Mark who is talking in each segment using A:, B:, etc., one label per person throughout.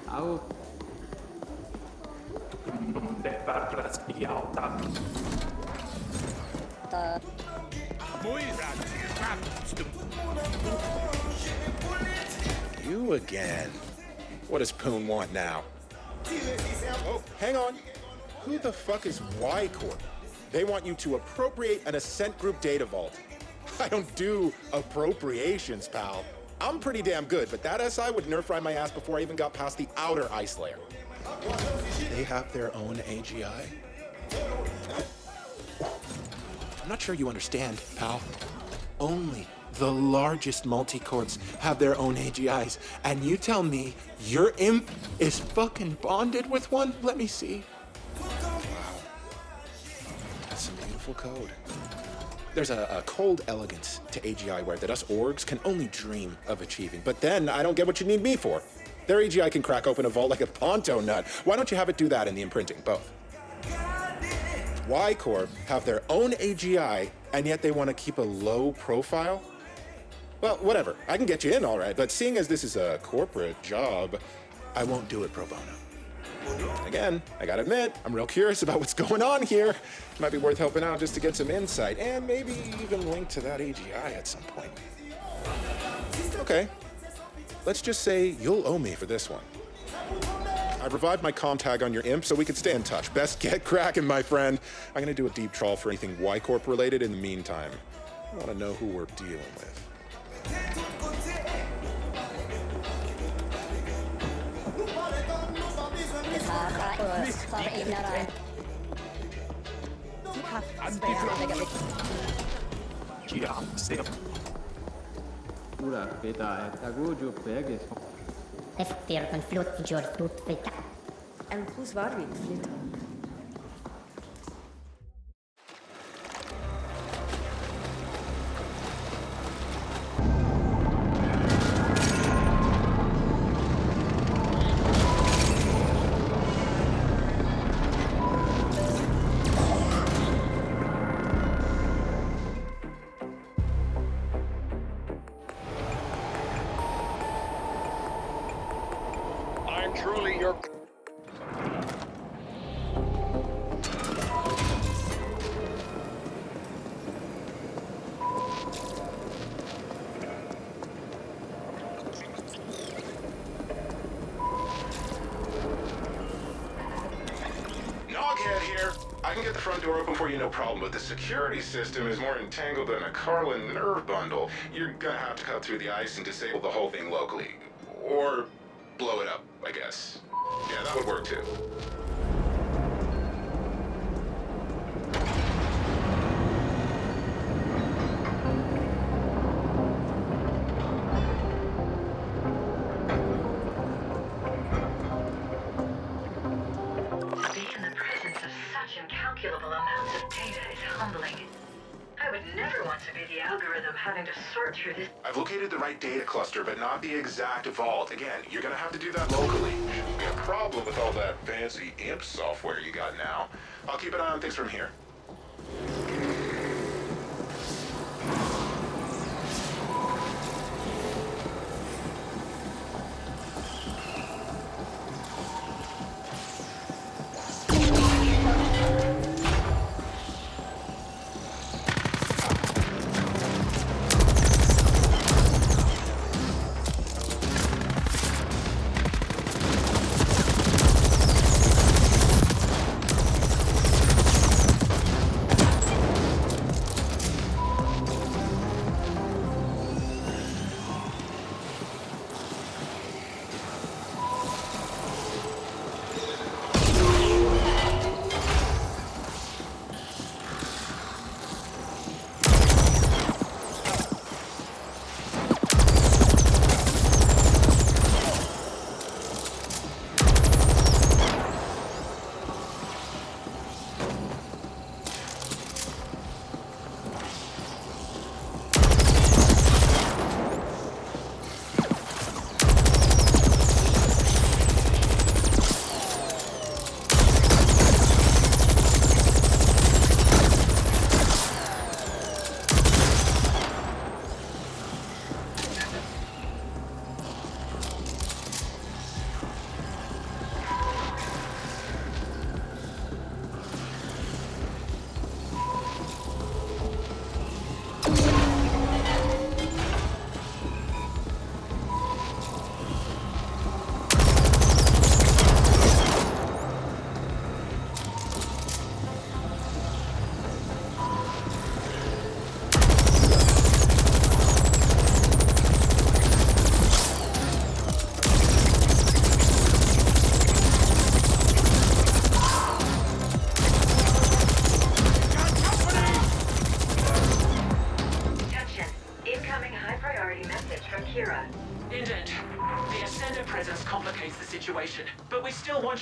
A: Au.
B: You again. What does Poon want now? Oh, hang on. Who the fuck is Y Corp? They want you to appropriate an Ascent group data vault. I don't do appropriations, pal. I'm pretty damn good, but that SI would nerf ride my ass before I even got past the outer ice layer. They have their own AGI? I'm not sure you understand, pal. Only the largest multi-corps have their own AGIs, and you tell me your imp is fucking bonded with one? Let me see. Wow. That's some beautiful code. There's a cold elegance to AGI where that us orgs can only dream of achieving. But then I don't get what you need me for. Their AGI can crack open a vault like a Ponto nut. Why don't you have it do that in the imprinting? Both. Y Corp have their own AGI, and yet they want to keep a low profile? Well, whatever. I can get you in all right, but seeing as this is a corporate job, I won't do it pro bono. Again, I gotta admit, I'm real curious about what's going on here. Might be worth helping out just to get some insight, and maybe even link to that AGI at some point. Okay, let's just say you'll owe me for this one. I've revived my comm tag on your imp so we can stay in touch. Best get cracking, my friend. I'm gonna do a deep trawl for anything Y Corp related in the meantime. I wanna know who we're dealing with.
A: Ura, beta, tagujo, pegues.
C: Efter een vloot George doet vita.
D: En hoe zwaar weet het?
B: Truly your... Noghead here. I can get the front door open for you, no problem, but the security system is more entangled than a Carlin nerve bundle. You're gonna have to cut through the ice and disable the whole thing locally. Or blow it up, I guess. Yeah, that would work too.
E: To be in the presence of such incalculable amounts of data is humbling. I would never want to be the algorithm having to sort through this.
B: I've located the right data cluster, but not the exact vault. Again, you're gonna have to do that locally. Shouldn't be a problem with all that fancy imp software you got now. I'll keep an eye on things from here.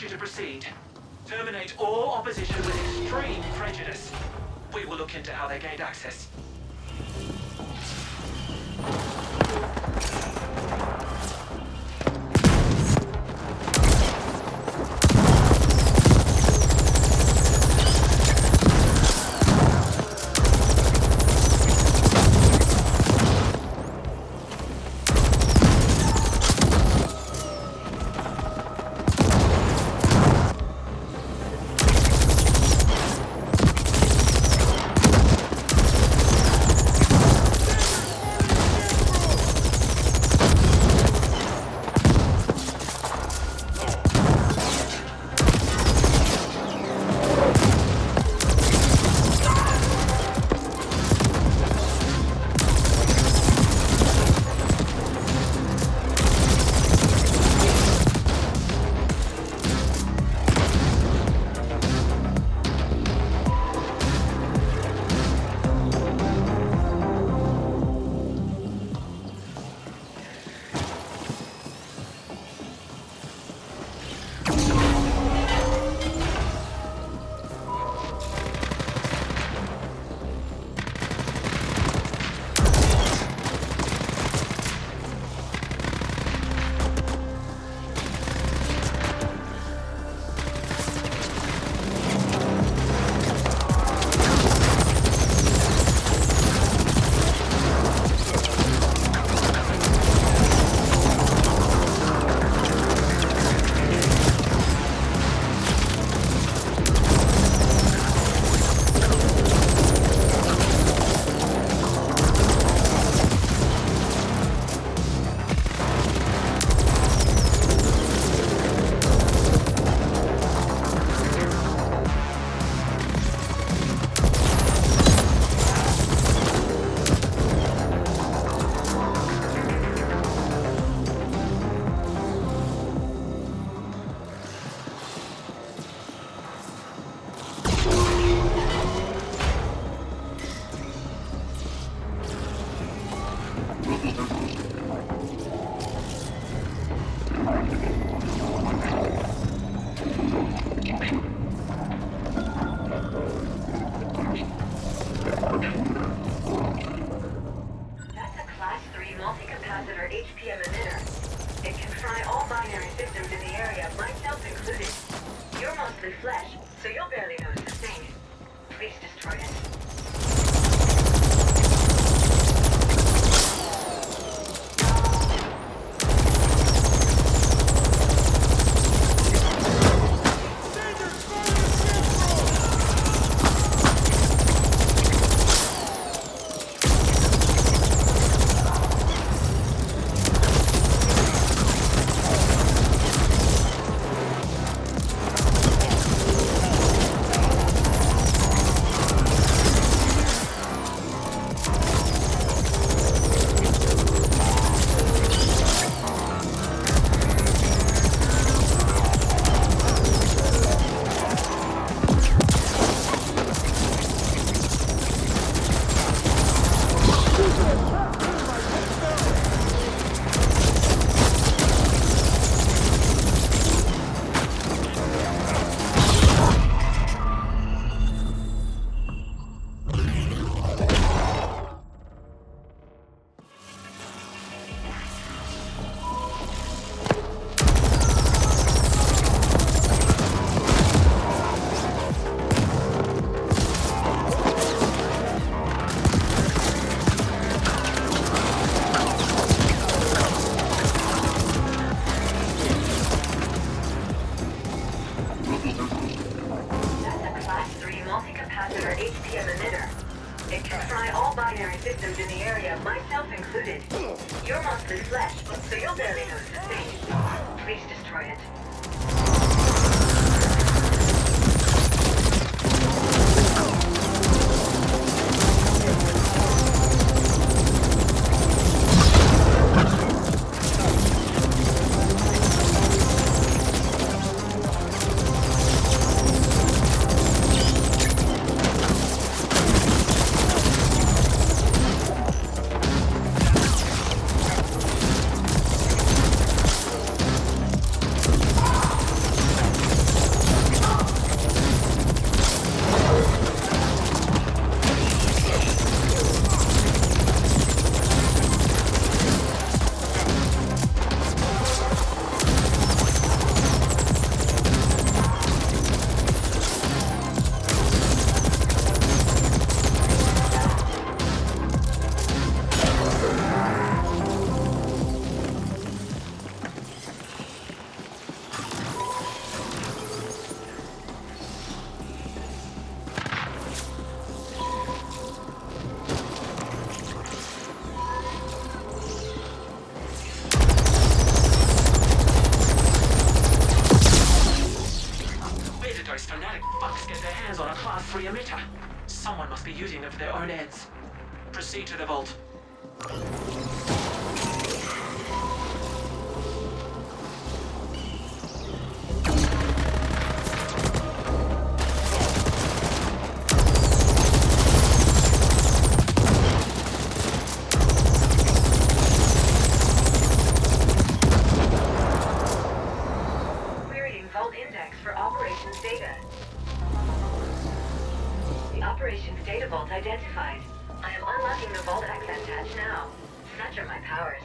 F: you to proceed. Terminate all opposition with extreme prejudice. We will look into how they gained access. fanatic fucks get their hands on a Class 3 emitter. Someone must be using them for their own ends. Proceed to the vault.
E: Querying Vault Index for operations data. The operations data vault identified. I am unlocking the vault access hatch now. Such are my powers.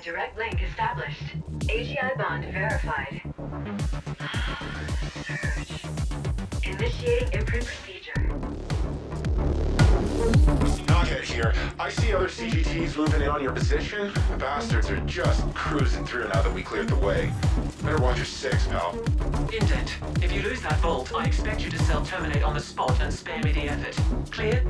E: Direct link established. AGI bond verified. Search. Initiating imprint procedure.
B: Knockhead here. I see other CGTs moving in on your position. The bastards are just cruising through now that we cleared the way. Better watch your six, pal.
F: Indent, if you lose that vault, I expect you to self-terminate on the spot and spare me the effort. Clear?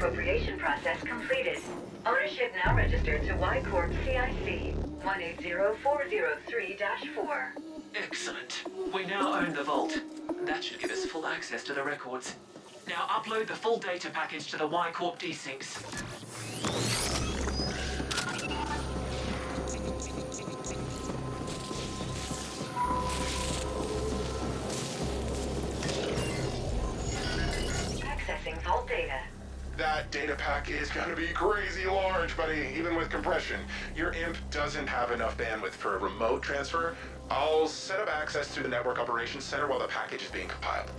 E: appropriation process completed. Ownership now registered to Y Corp CIC 180403-4.
F: Excellent. We now own the vault. That should give us full access to the records. Now upload the full data package to the Y-Corp desyncs.
E: Accessing vault data.
G: That data pack is gonna be crazy large, buddy, even with compression. Your imp doesn't have enough bandwidth for a remote transfer. I'll set up access through the Network Operations Center while the package is being compiled.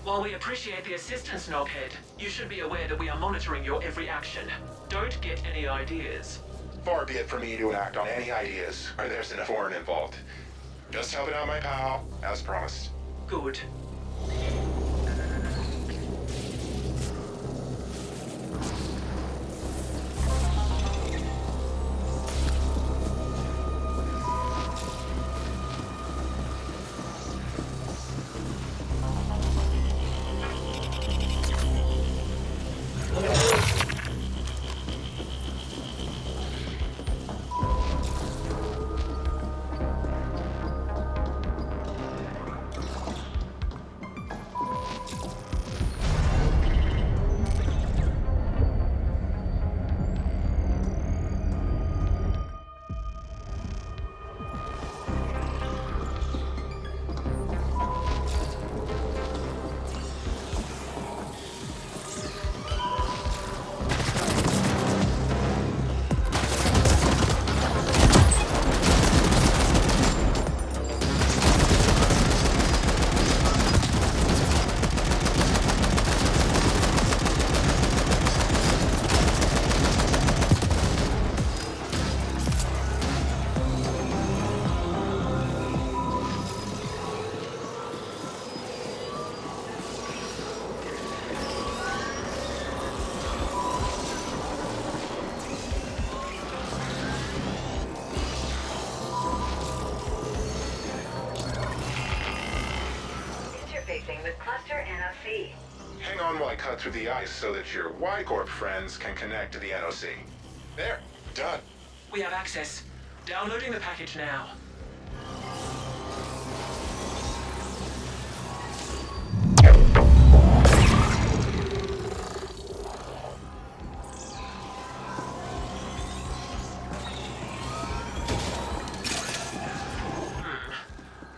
F: While we appreciate the assistance, Knobhead, you should be aware that we are monitoring your every action. Don't get any ideas.
G: Far be it from me to act on any ideas where there's enough foreign involved. Just helping out my pal, as promised.
F: Good.
E: Interfacing with cluster NOC.
G: Hang on while I cut through the ice so that your Y-Corp friends can connect to the NOC. There, done.
F: We have access. Downloading the package now.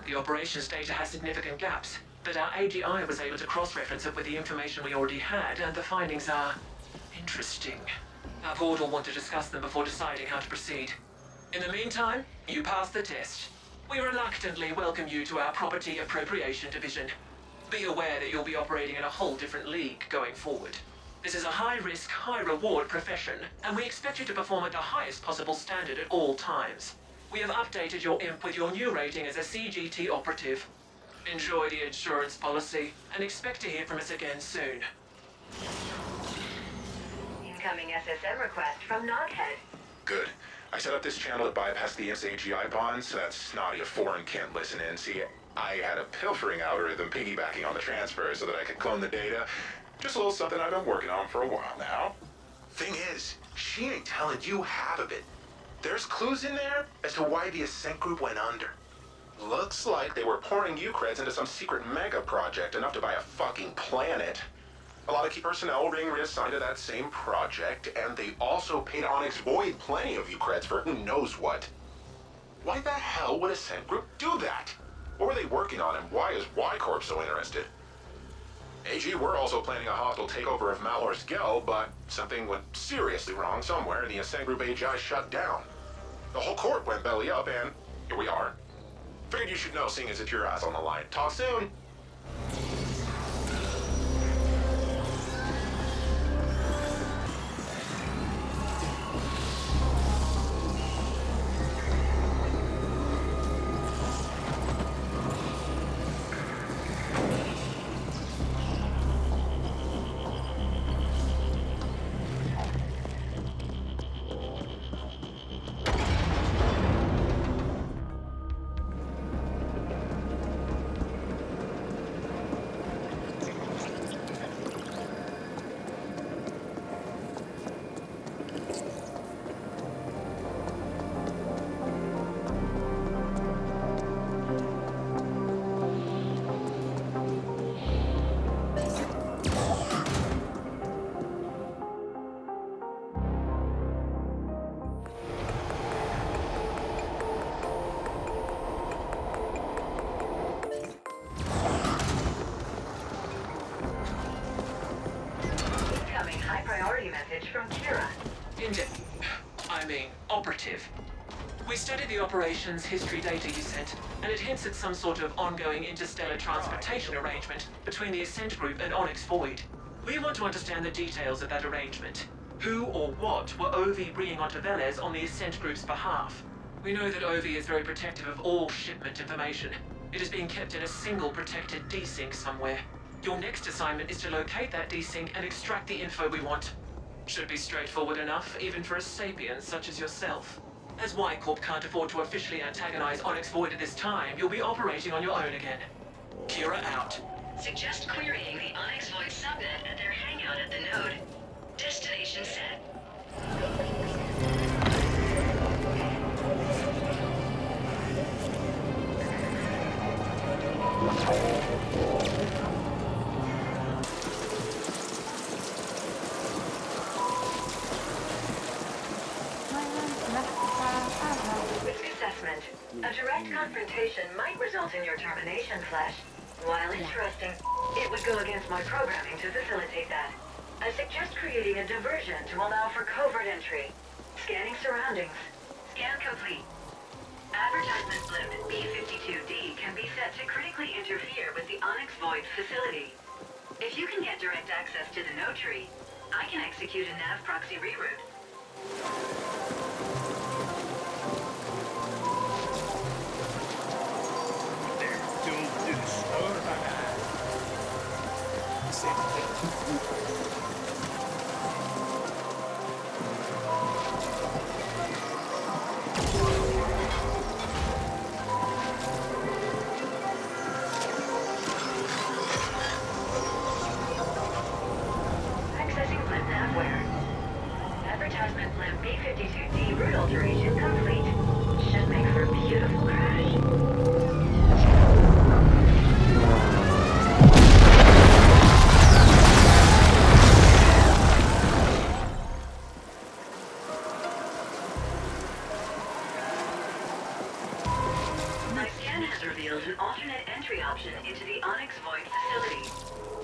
F: The operations data has significant gaps, but our AGI was able to cross-reference it with the information we already had, and the findings are interesting. Our board will want to discuss them before deciding how to proceed. In the meantime, you passed the test. We reluctantly welcome you to our Property Appropriation Division. Be aware that you'll be operating in a whole different league going forward. This is a high-risk, high-reward profession, and we expect you to perform at the highest possible standard at all times. We have updated your imp with your new rating as a CGT operative. Enjoy the insurance policy, and expect to hear from us again soon.
E: Incoming SSM request from Knobhead.
G: Good. I set up this channel to bypass the imp's AGI bonds so that snotty a foreign can't listen in. See, I had a pilfering algorithm piggybacking on the transfer so that I could clone the data. Just a little something I've been working on for a while now. Thing is, she ain't telling you half of it. There's clues in there as to why the Ascent group went under. Looks like they were pouring you creds into some secret mega project enough to buy a fucking planet. A lot of key personnel were being reassigned to that same project, and they also paid Onyx Void plenty of you creds for who knows what. Why the hell would Ascent group do that? What were they working on, and why is Y-Corp so interested? AG were also planning a hostile takeover of Malor's Gel, but something went seriously wrong somewhere, and the Ascent group AGI shut down. The whole court went belly up, and here we are. Figured you should know, seeing as it's your ass on the line. Talk soon!
F: operative. We studied the operation's history data you sent, and it hints at some sort of ongoing interstellar transportation arrangement between the Ascent group and Onyx Void. We want to understand the details of that arrangement. Who or what were Ovi bringing onto Veles on the Ascent group's behalf? We know that Ovi is very protective of all shipment information. It is being kept in a single protected desync somewhere. Your next assignment is to locate that desync and extract the info we want. Should be straightforward enough, even for a sapient such as yourself. As Y Corp can't afford to officially antagonize Onyx Void at this time, you'll be operating on your own again. Kira out.
E: Suggest querying the Onyx Void subnet at their hangout at the node. Destination set. Risk assessment. A direct confrontation might result in your termination, Flash. While interesting, it would go against my programming to facilitate that. I suggest creating a diversion to allow for covert entry. Scanning surroundings. Scan complete. Advertisement blip B52D can be set to critically interfere with the Onyx Void facility. If you can get direct access to the node tree, I can execute a nav proxy reroute. Accessing blip navware. Advertisement blip B52D route alteration complete. Should make for a beautiful crash. My scan has revealed an alternate entry option into the Onyx Void facility.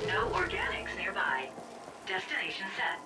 E: No organics nearby. Destination set.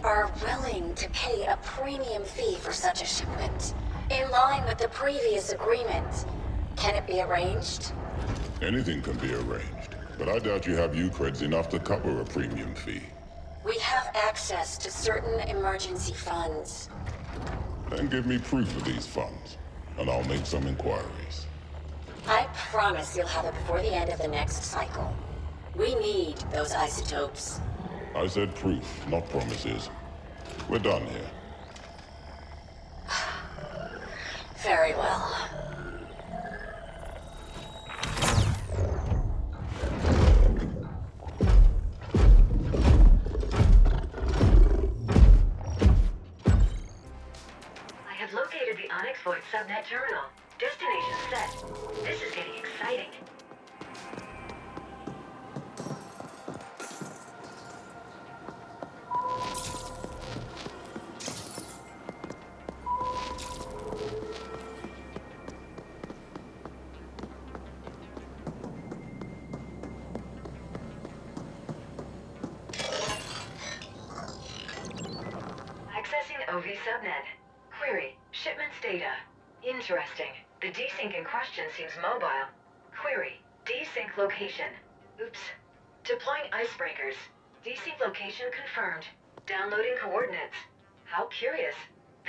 H: Are willing to pay a premium fee for such a shipment, in line with the previous agreement. Can it be arranged?
I: Anything can be arranged, but I doubt you have U-creds enough to cover a premium fee.
H: We have access to certain emergency funds.
I: Then give me proof of these funds, and I'll make some inquiries.
H: I promise you'll have it before the end of the next cycle. We need those isotopes.
I: I said proof, not promises. We're done here.
H: Very well.
E: I have located the Onyx Void subnet terminal. Destination set. This is getting exciting. OV subnet. Query. Shipments data. Interesting. The desync in question seems mobile. Query. Desync location. Oops. Deploying icebreakers. Desync location confirmed. Downloading coordinates. How curious.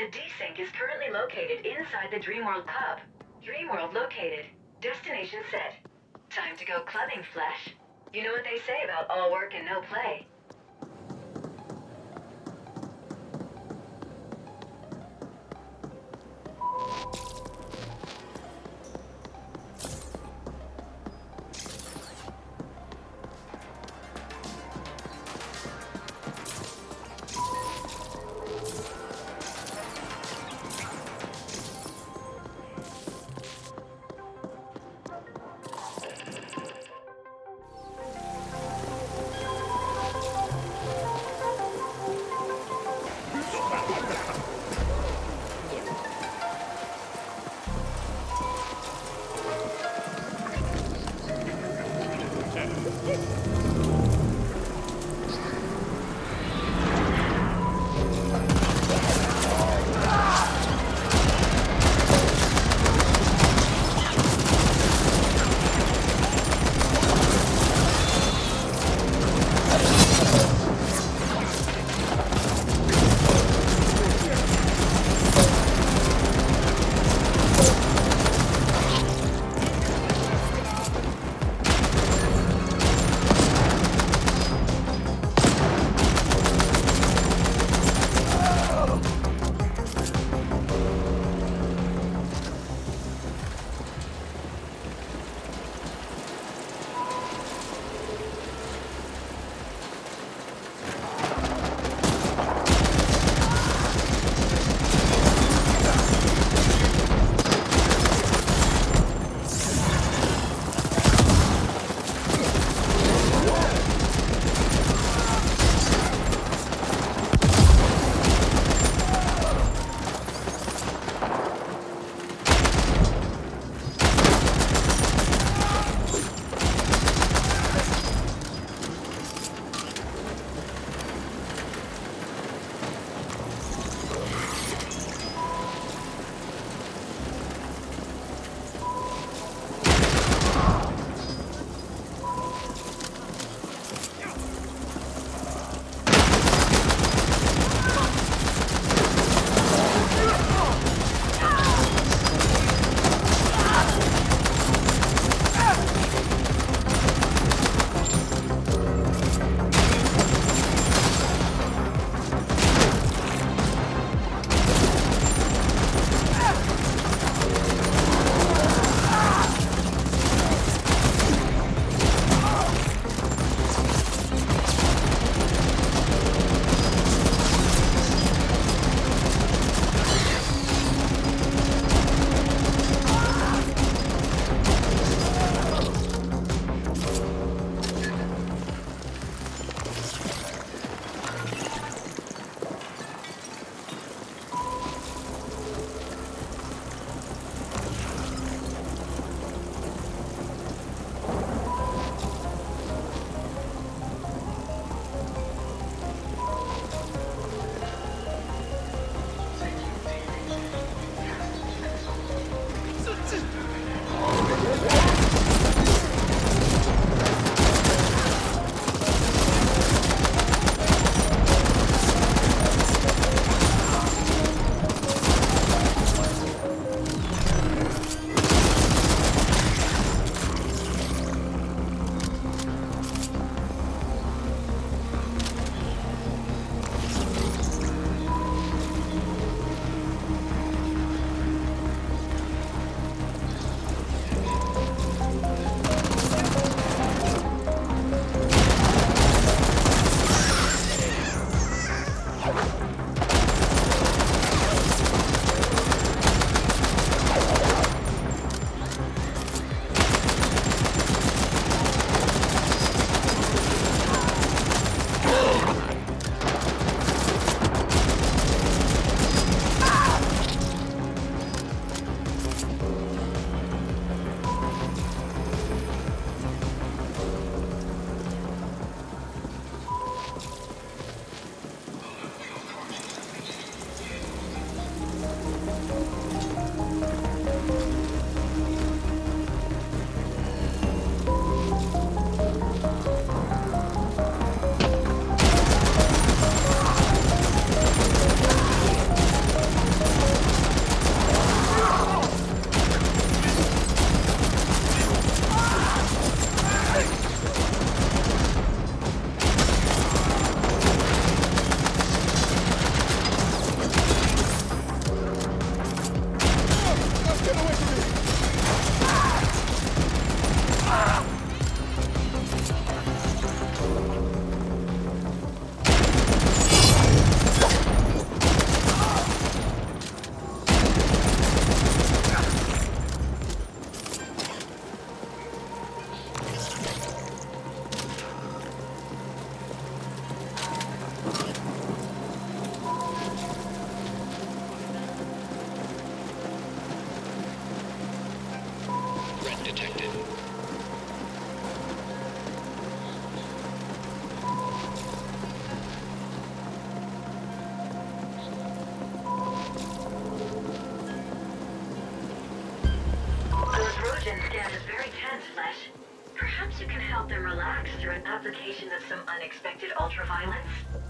E: The desync is currently located inside the Dreamworld Club. Dreamworld located. Destination set. Time to go clubbing, Flesh. You know what they say about all work and no play. stand is very tense, Flesh. Perhaps you can help them relax through an application of some unexpected ultraviolence?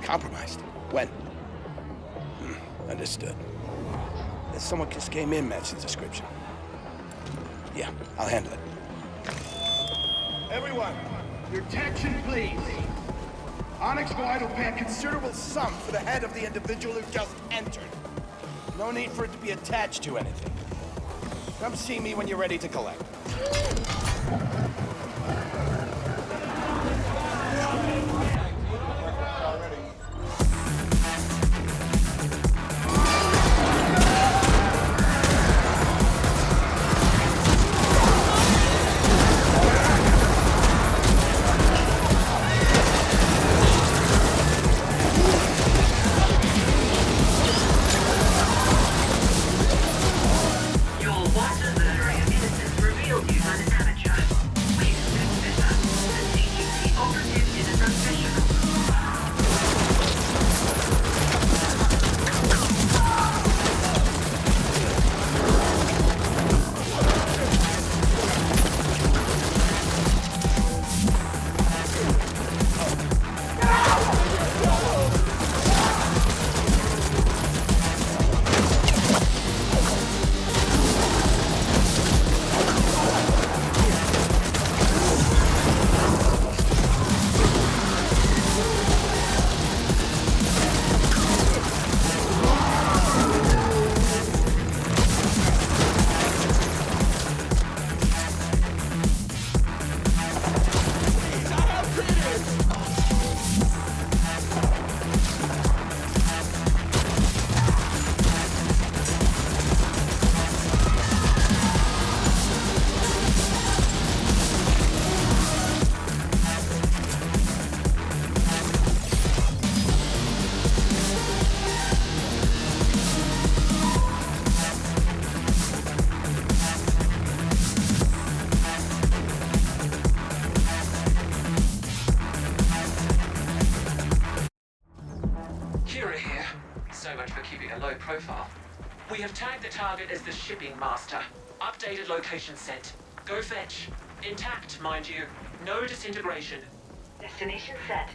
J: Compromised? When? Understood. Someone just came in, matched the description. Yeah, I'll handle it. Everyone, your attention, please. Onyx Glide will pay a considerable sum for the head of the individual who just entered. No need for it to be attached to anything. Come see me when you're ready to collect.
F: Profile. We have tagged the target as the shipping master. Updated location sent. Go fetch. Intact, mind you. No disintegration.
E: Destination set.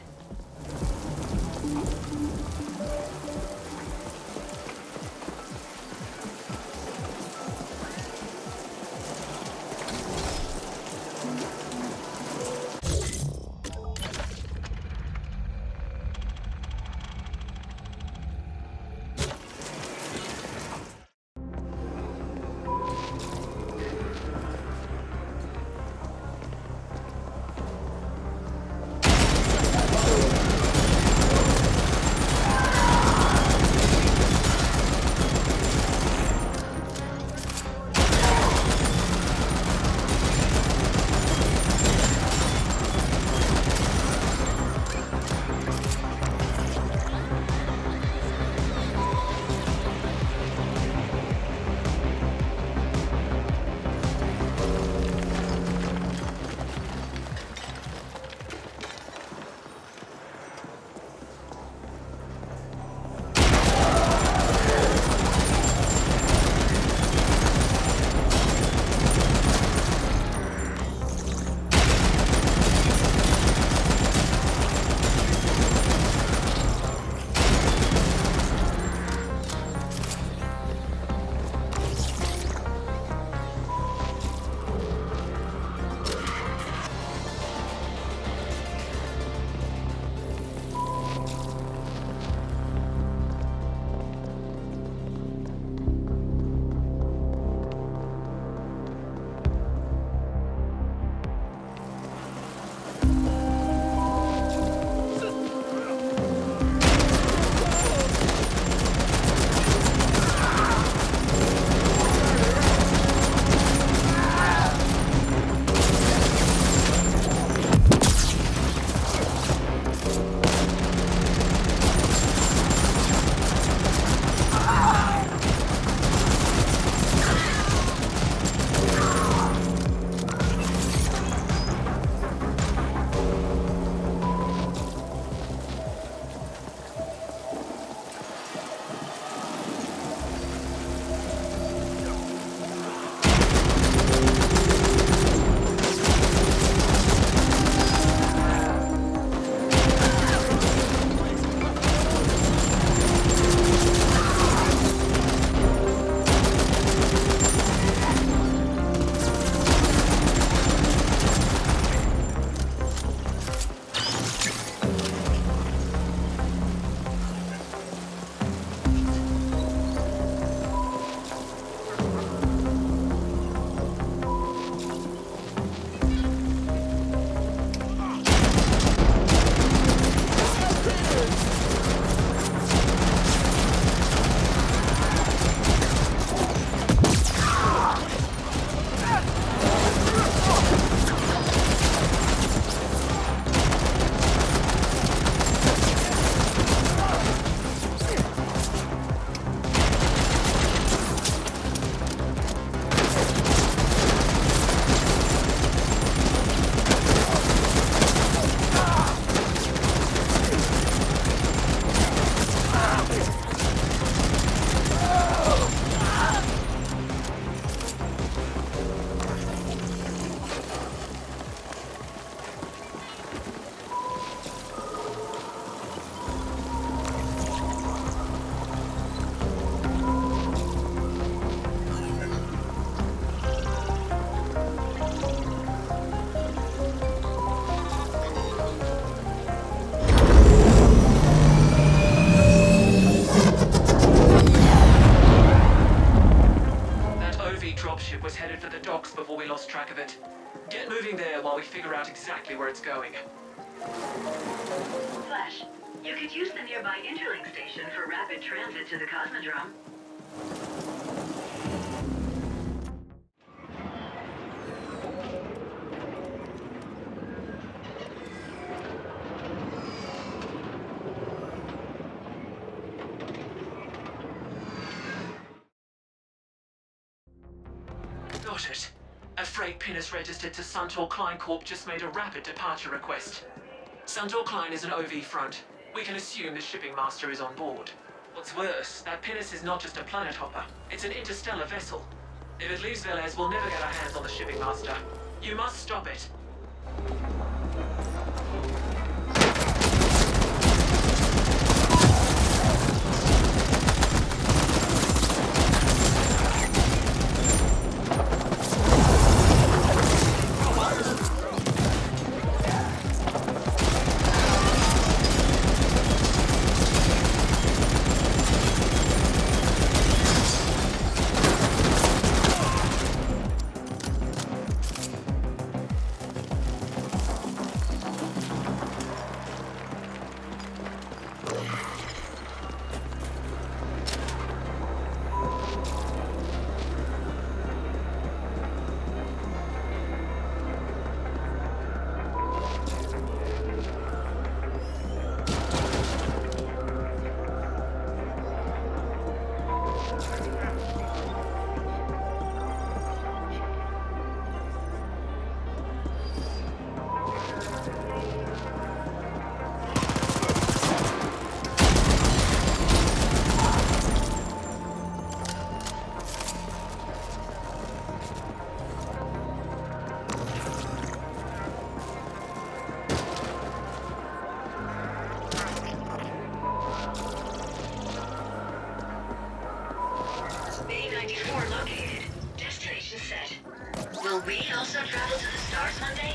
F: heavy dropship was headed for the docks before we lost track of it. Get moving there while we figure out exactly where it's going.
E: Flash, you could use the nearby interlink station for rapid transit to the Cosmodrome.
F: Got it. A freight pinnace registered to Suntor Klein Corp just made a rapid departure request. Suntor Klein is an OV front. We can assume the shipping master is on board. What's worse, that pinnace is not just a planet hopper. It's an interstellar vessel. If it leaves Veles, we'll never get our hands on the shipping master. You must stop it.
E: Will we also travel to the stars one day?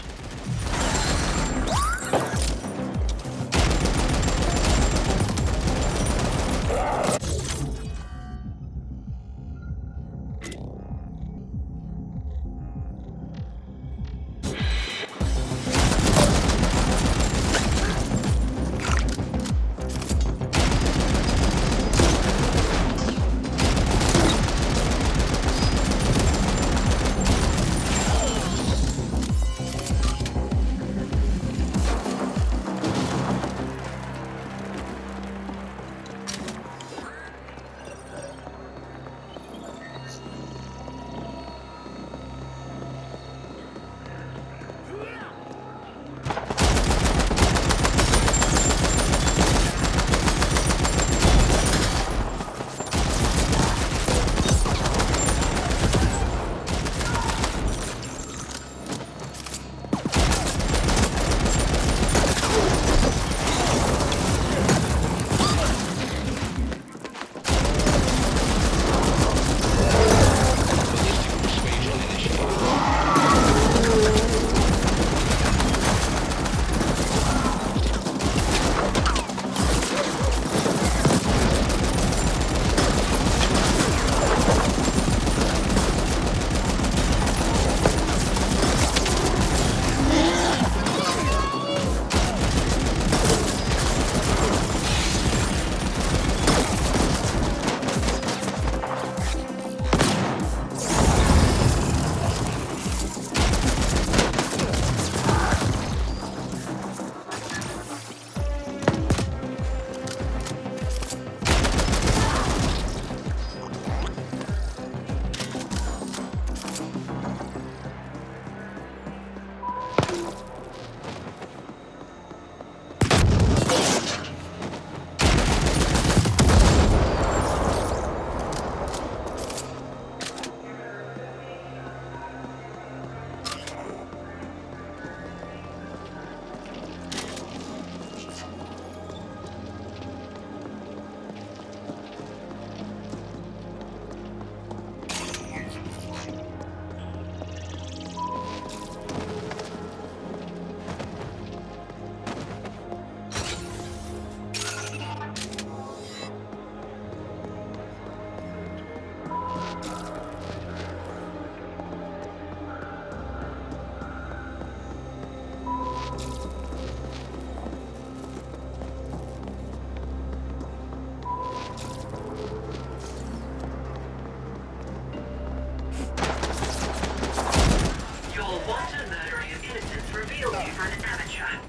E: Your wanton murdering of innocents reveals you for an amateur.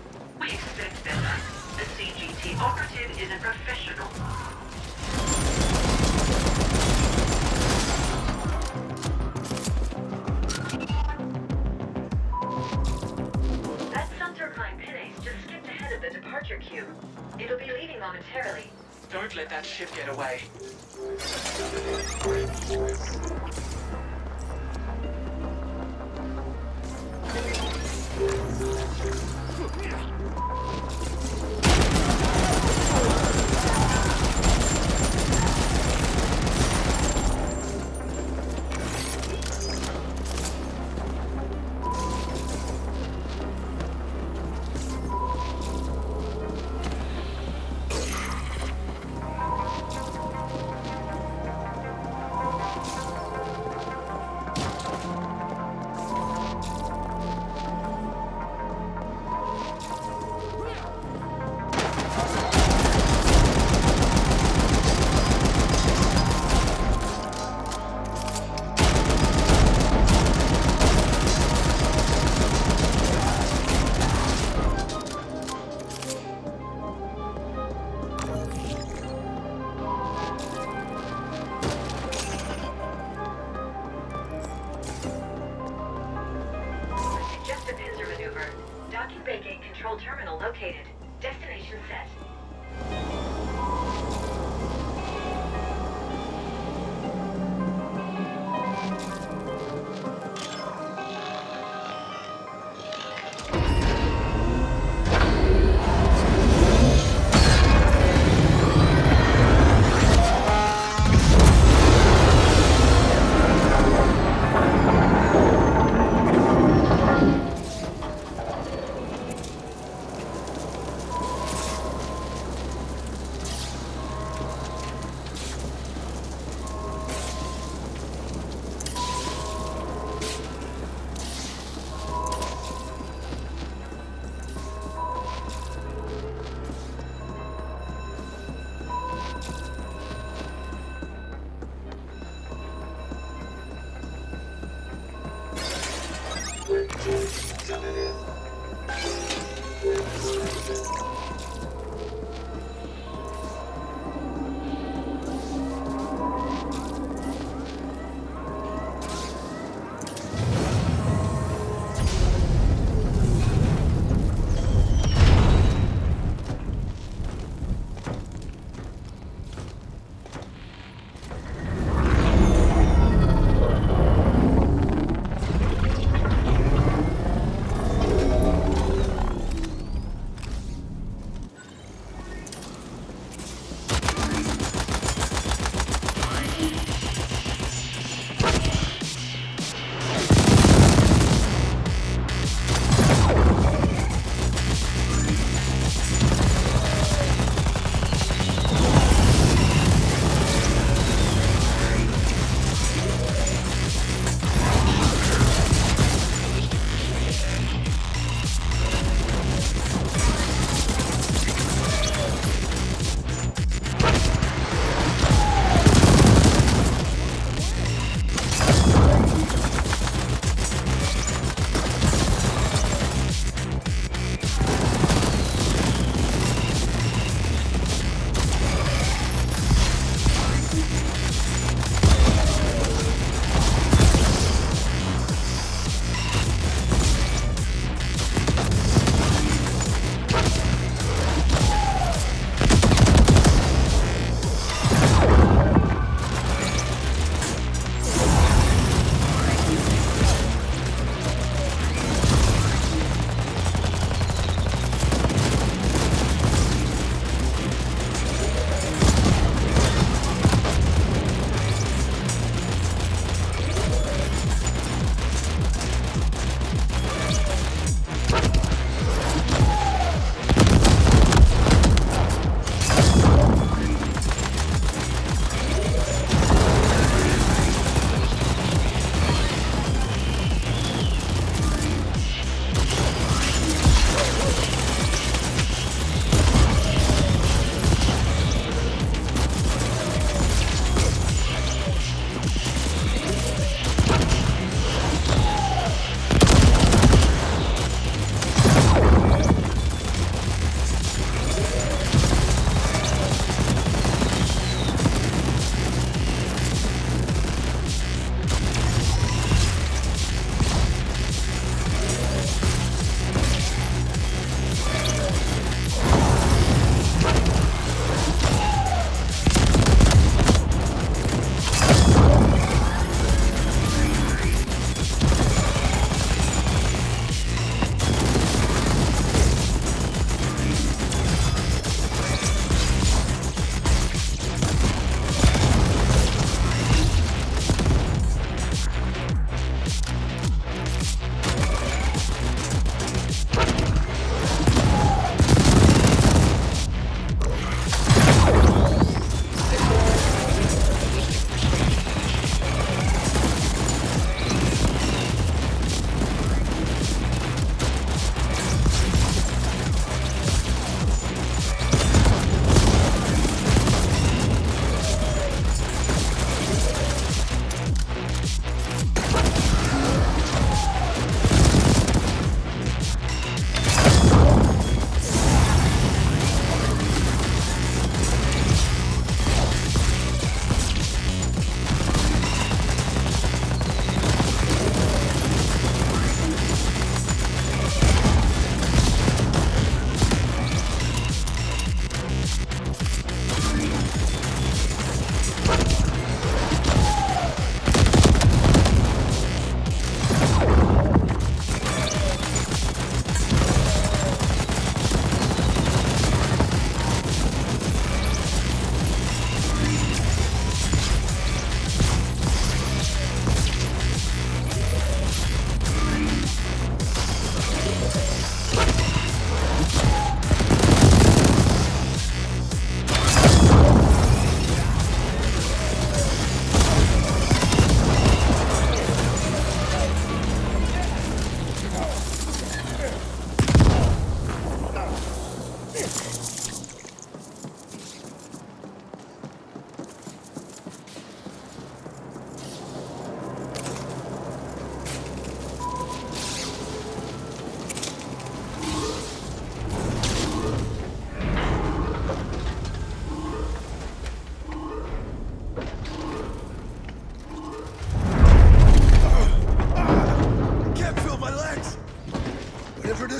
E: We expect better. A CGT operative is a professional. That Sunturkine Pinnace just skipped ahead of the departure queue. It'll be leaving momentarily.
F: Don't let that ship get away.
E: Terminal located. Destination set.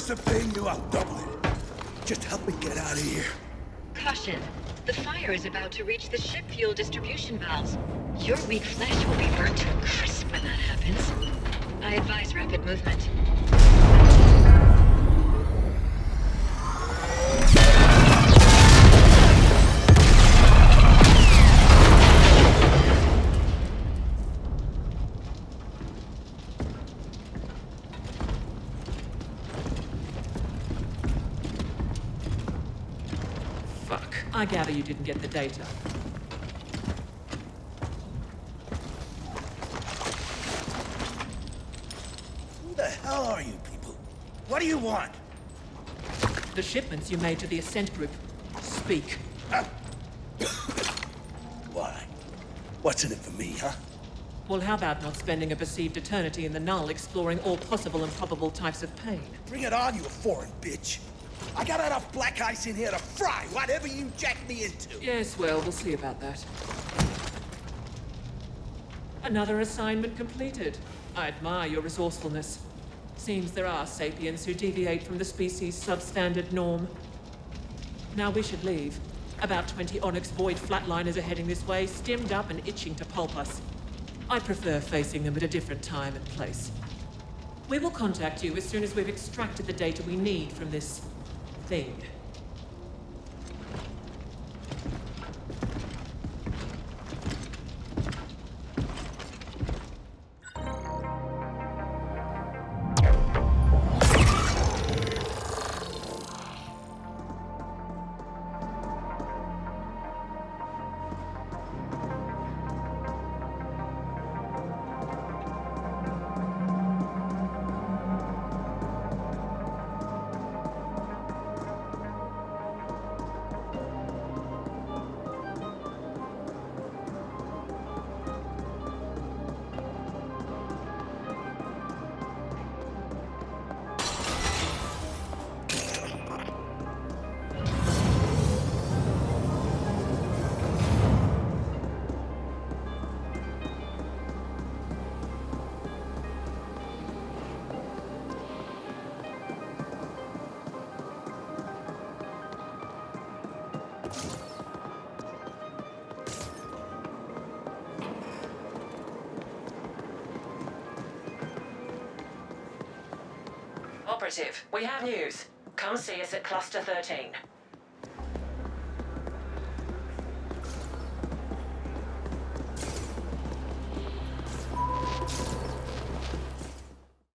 J: worth of paying you, I'll double it. Just help me get out of here.
E: Caution. The fire is about to reach the ship fuel distribution valves. Your weak flesh will be burnt to a crisp when that happens. I advise rapid movement.
F: Fuck. I gather you didn't get the data.
J: Who the hell are you people? What do you want?
F: The shipments you made to the Ascent group. Speak.
J: Why? What's in it for me, huh?
F: Well, how about not spending a perceived eternity in the null exploring all possible and probable types of pain?
J: Bring it on, you foreign bitch. I got enough black ice in here to fry whatever you jack me into.
F: Yes, well, we'll see about that. Another assignment completed. I admire your resourcefulness. Seems there are sapiens who deviate from the species' substandard norm. Now we should leave. About 20 Onyx Void flatliners are heading this way, stimmed up and itching to pulp us. I prefer facing them at a different time and place. We will contact you as soon as we've extracted the data we need from this thing. Operative, we have news. Come see us at Cluster 13.